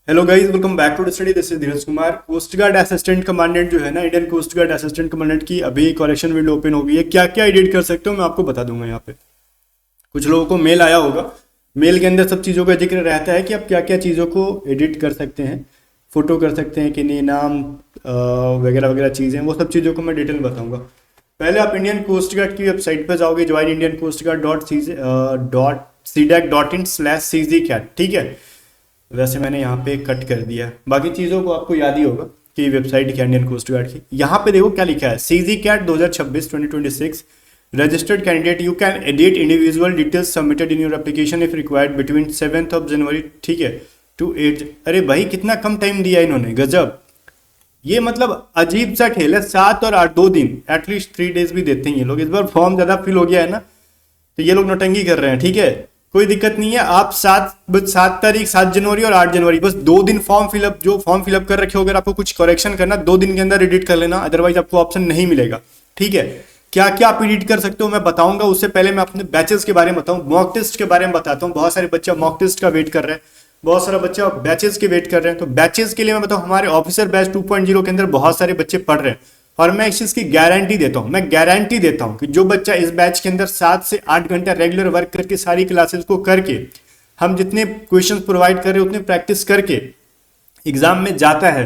Hello guys, welcome back to study. This is Dheeraj Kumar. Coast guard assistant commandant जो है ना, Indian coast guard assistant commandant की अभी collection window open हो गई है। क्या क्या एडिट कर सकते हो मैं आपको बता दूंगा। यहाँ पे कुछ लोगों को मेल आया होगा, मेल के अंदर सब चीज़ों का जिक्र रहता है कि आप क्या क्या चीज़ों को एडिट कर सकते हैं, फोटो कर सकते हैं कि नहीं, नाम वगैरह वगैरह चीज़ें, वो सब चीज़ों को मैं डिटेल में बताऊंगा। पहले आप इंडियन कोस्ट गार्ड की वेबसाइट पर जाओगे, join Indian coast guard .cdac.in/cgcat। ठीक है, वैसे मैंने यहाँ पे कट कर दिया है, बाकी चीज़ों को आपको याद ही होगा कि वेबसाइट क्या इंडियन कोस्ट गार्ड की। यहाँ पे देखो क्या लिखा है, CG CAT 2026-2026 registered candidate you can edit individual details submitted in your application if required between 7th of January, ठीक है, टू 8। अरे भाई कितना कम टाइम दिया इन्होंने, गजब। ये मतलब अजीब सा खेल है, 7 और 8 2 दिन, एटलीस्ट 3 days भी देते हैं ये लोग। इस बार फॉर्म ज़्यादा फिल हो गया है ना, तो ये लोग नौटंकी कर रहे हैं। ठीक है, कोई दिक्कत नहीं है। आप 7 तारीख, 7 जनवरी और 8 जनवरी, बस 2 दिन फॉर्म फिलअप, जो फॉर्म फिलअप कर रखे हो, अगर आपको कुछ करेक्शन करना 2 दिन के अंदर एडिट कर लेना, अदरवाइज आपको ऑप्शन नहीं मिलेगा। ठीक है, क्या क्या आप एडिट कर सकते हो मैं बताऊंगा। उससे पहले मैं अपने बैचेस के बारे में बताऊं, मॉक टेस्ट के बारे में बताता हूं। बहुत सारे बच्चे मॉक टेस्ट का वेट कर रहे हैं, बहुत सारा बच्चा बैचेस के वेट कर रहे हैं। तो बैचेस के लिए मैं बताऊं, हमारे ऑफिसर बैच 2.0 के अंदर बहुत सारे बच्चे पढ़ रहे हैं, और मैं इस चीज की गारंटी देता हूं, मैं गारंटी देता हूं कि जो बच्चा इस बैच के अंदर 7 से 8 घंटा रेगुलर वर्क करके सारी क्लासेस को करके, हम जितने क्वेश्चन प्रोवाइड कर रहे हैं उतने प्रैक्टिस करके एग्जाम में जाता है,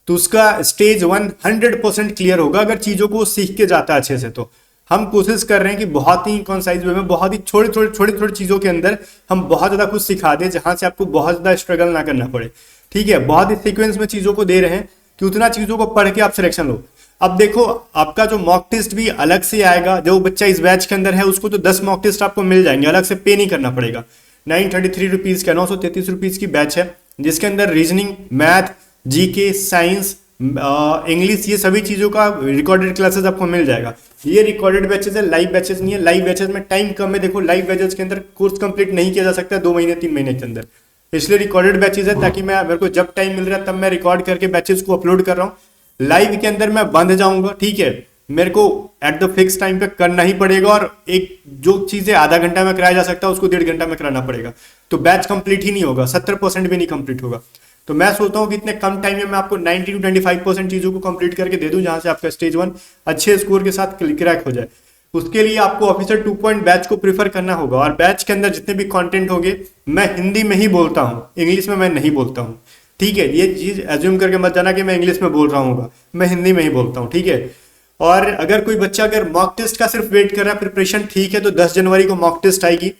तो उसका स्टेज 100% क्लियर होगा अगर चीजों को सीख के जाता है अच्छे से। तो हम कोशिश कर रहे हैं कि बहुत ही कॉन्साइज वे में, बहुत ही छोटी चीजों के अंदर हम बहुत ज्यादा कुछ सिखा दें, जहां से आपको बहुत ज्यादा स्ट्रगल ना करना पड़े। ठीक है, बहुत ही सीक्वेंस में चीजों को दे रहे हैं कि उतना चीजों को पढ़ के आप सिलेक्शन लो। अब देखो, आपका जो मॉक टेस्ट भी अलग से आएगा। जो बच्चा इस बैच के अंदर है उसको तो 10 मॉक टेस्ट आपको मिल जाएंगे, अलग से पे नहीं करना पड़ेगा। 933 रुपीज़ का, 933 रुपीज़ की बैच है, जिसके अंदर reasoning, math, GK, science, English, ये सभी चीज़ों का रिकॉर्डेड क्लासेस आपको मिल जाएगा। ये रिकॉर्डेड बैचेस है, लाइव बैचेस नहीं है। लाइव बैचेस में टाइम कम है। देखो, लाइव बैचेस के अंदर कोर्स कंप्लीट नहीं किया जा सकता 2 महीने 3 महीने के अंदर, इसलिए रिकॉर्डेड बैचेस है, ताकि मेरे को जब टाइम मिल रहा है तब मैं रिकॉर्ड करके बैचेस को अपलोड कर रहा हूँ। लाइव के अंदर मैं बंद जाऊंगा, ठीक है, मेरे को एट द फिक्स टाइम पे करना ही पड़ेगा, और एक जो चीजें आधा घंटा में कराया जा सकता है उसको 1.5 घंटा में कराना पड़ेगा, तो बैच कंप्लीट ही नहीं होगा, 70% भी नहीं कंप्लीट होगा। तो मैं सोचता हूँ कि इतने कम टाइम में मैं आपको 90 to 25% चीजों को कंप्लीट करके दे दूं, जहां से आपका स्टेज 1 अच्छे स्कोर के साथ क्रैक हो जाए। उसके लिए आपको ऑफिसर 2 बैच को प्रीफर करना होगा, और बैच के अंदर जितने भी कंटेंट होंगे मैं हिंदी में ही बोलता हूँ, इंग्लिश में मैं नहीं बोलता हूँ। ठीक है, ये चीज एज्यूम करके मत जाना कि मैं इंग्लिश में बोल रहा हूँ, मैं हिंदी में ही बोलता हूँ। ठीक है, और अगर कोई बच्चा अगर मॉक टेस्ट का सिर्फ वेट कर रहा है, प्रिपरेशन ठीक है, तो 10 जनवरी को मॉक टेस्ट आएगी,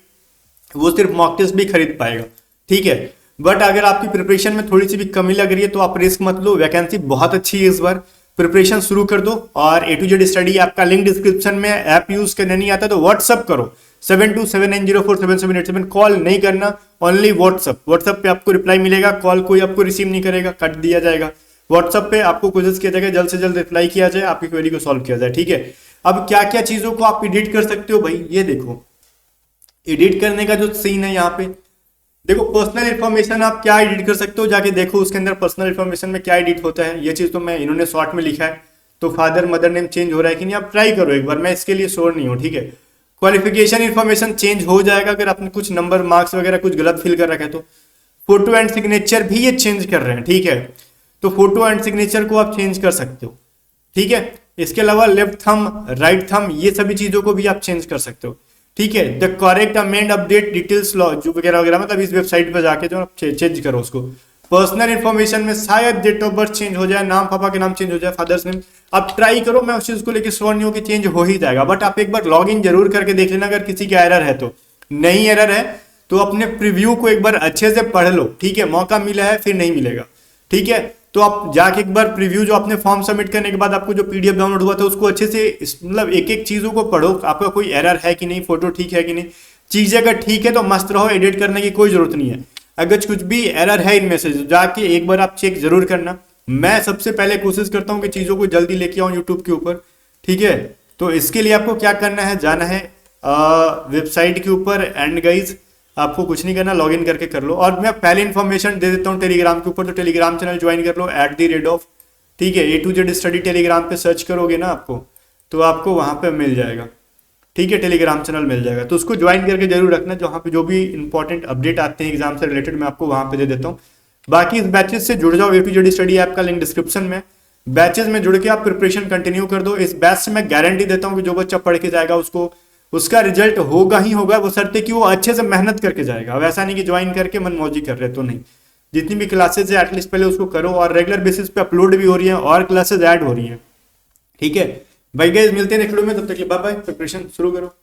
वो सिर्फ मॉक टेस्ट भी खरीद पाएगा। ठीक है, बट अगर आपकी प्रिपरेशन में थोड़ी सी भी कमी लग रही है तो आप रिस्क मत लो, वैकेंसी बहुत अच्छी है इस बार, प्रिपरेशन शुरू कर दो। और A to Z study app का लिंक डिस्क्रिप्शन में, ऐप यूज करने नहीं आता तो व्हाट्सअप करो 7279047787, कॉल नहीं करना, ओनली व्हाट्सअप पे आपको रिप्लाई मिलेगा, कॉल कोई आपको रिसीव नहीं करेगा, कट दिया जाएगा। व्हाट्सअप पे आपको कोशिश किया जाएगा जल्द से जल्द रिप्लाई किया जाए, आपकी क्वेरी को सॉल्व किया जाए। ठीक है, अब क्या क्या चीजों को आप एडिट कर सकते हो भाई, ये देखो। एडिट करने का जो सीन है यहाँ पे देखो, पर्सनल इन्फॉर्मेशन आप क्या एडिट कर सकते हो, जाके देखो उसके अंदर पर्सनल इन्फॉर्मेशन में क्या एडिट होता है। ये चीज तो मैं इन्होंने शॉर्ट में लिखा है, तो फादर मदर नेम चेंज हो रहा है कि नहीं, आप ट्राई करो एक बार, मैं इसके लिए श्योर नहीं हूँ। ठीक है, क्वालिफिकेशन इन्फॉर्मेशन चेंज हो जाएगा अगर आपने कुछ नंबर, मार्क्स वगैरह कुछ गलत फिल कर रखा है तो। फोटो एंड सिग्नेचर भी ये चेंज कर रहे हैं, ठीक है, तो फोटो एंड सिग्नेचर को आप चेंज कर सकते हो। ठीक है, इसके अलावा लेफ्ट थंब, राइट थंब, ये सभी चीजों को भी आप चेंज कर सकते हो। ठीक है, the correct amend update details law जो वगैरह वगैरह, मतलब इस वेबसाइट पर जाके जो आप चेंज करो उसको। पर्सनल इन्फॉर्मेशन में शायद डेट ऑफ बर्थ चेंज हो जाए, नाम पापा के नाम चेंज हो जाए, फादर्स नेम, आप ट्राई करो। मैं उस चीज को लेकर श्योर नहीं हूँ कि चेंज हो ही जाएगा, बट आप एक बार लॉग इन जरूर करके देख लेना, अगर किसी का एरर है तो। नहीं एरर है तो अपने प्रीव्यू को एक बार अच्छे से पढ़ लो। ठीक है, मौका मिला है फिर नहीं मिलेगा। ठीक है, तो आप जाके एक बार प्रीव्यू, जो आपने फॉर्म सबमिट करने के बाद आपको जो पीडीएफ डाउनलोड हुआ था उसको अच्छे से, मतलब एक एक चीजों को पढ़ो, आपका कोई एरर है कि नहीं, फोटो ठीक है कि नहीं, चीजें अगर ठीक है तो मस्त रहो, एडिट करने की कोई जरूरत नहीं है। अगर कुछ भी एरर है इनमें से, जाके एक बार आप चेक जरूर करना। मैं सबसे पहले कोशिश करता हूँ कि चीजों को जल्दी लेके आऊँ यूट्यूब के ऊपर। ठीक है, तो इसके लिए आपको क्या करना है, जाना है वेबसाइट के ऊपर, एंड गाइज आपको कुछ नहीं करना, लॉगिन करके कर लो। और मैं पहले इन्फॉर्मेशन दे देता हूँ टेलीग्राम के ऊपर, तो टेलीग्राम चैनल ज्वाइन कर लो @, ठीक है, A to Z study Telegram पे सर्च करोगे ना आपको, तो आपको वहाँ पे मिल जाएगा। ठीक है, टेलीग्राम चैनल मिल जाएगा, तो उसको ज्वाइन करके जरूर रखना, जहाँ पे जो भी इंपॉर्टेंट अपडेट आते हैं एग्जाम से रिलेटेड मैं आपको वहाँ पे दे देता हूँ। बाकी इस बैचेस से जुड़ जाओ, A to Z study app का लिंक डिस्क्रिप्शन में। बैचेस में जुड़ के आप प्रिपरेशन कंटिन्यू कर दो। इस बैच से मैं गारंटी देता हूं कि जो बच्चा पढ़ के जाएगा उसको उसका रिजल्ट होगा ही होगा, वो शर्त है कि वो अच्छे से मेहनत करके जाएगा। वैसा नहीं कि ज्वाइन करके मनमौजी कर रहे तो नहीं। जितनी भी क्लासेस है एटलीस्ट पहले उसको करो, और रेगुलर बेसिस पे अपलोड भी हो रही है और क्लासेस ऐड हो रही है। ठीक है भाई गाइस, मिलते हैं नेक्स्ट वीडियो में, तब तक के बाय बाय। प्रिपरेशन शुरू करो।